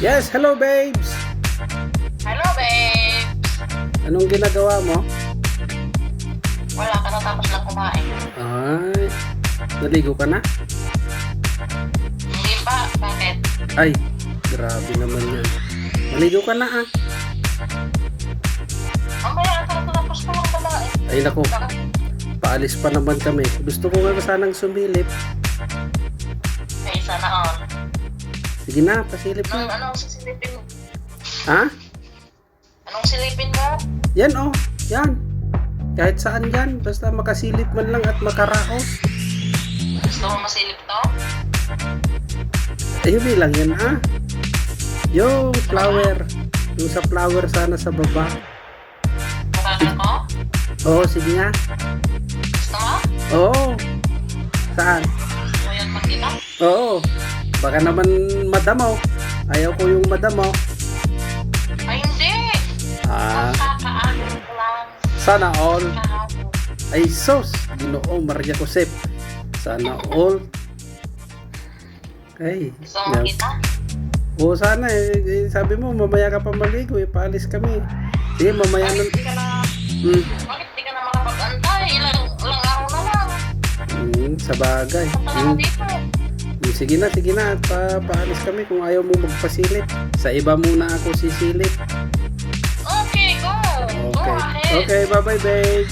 Yes, hello babes. Hello, babe. Anong ginagawa mo? Wala ka natapos lang kumain. Ay, naligo ka na? Hindi pa. Bakit? Ay, grabe naman yan. Naligo ka na ah. Mamaya ka natapos ko lang kumain. Ay naku, Bakit? paalis pa naman kami. Gusto ko nga sanang sumilip. Ay, sana all. Sige na, pasilip na. Anong sisilipin mo? Ha? Anong silipin mo? Yan oh, yan. Kahit saan yan, basta makasilip man lang at makaraos. Gusto mo masilip to? Ayun lang yan ah. Yung flower. Yung sa flower sana sa baba. Mukha ko? Oo, sige nga. Gusto mo? Oo. Saan? Gusto mo yan magkita? Oo. Baka naman madamo. Ayaw ko yung madamo. Ay, hindi. Ah, Kakaano ko lang. sana all. Kahapon. Ay sos, Ginoo Maria Josep. Sana all. Ay, Gusto mo magkita? Oo, sana eh. Sabi mo, mamaya ka pa maligo eh. Paalis kami. Sige, mamaya Bakit nun. di ka na... Hmm, Bakit di ka na makapag-antay? Ilang araw na lang. sa bagay. Punta na ka dito. Sige na, sige na. At paalis kami kung ayaw mo magpasilip. Sa iba muna ako sisilip. Okay, go. Go Okay. ahead. Okay, bye-bye, babe.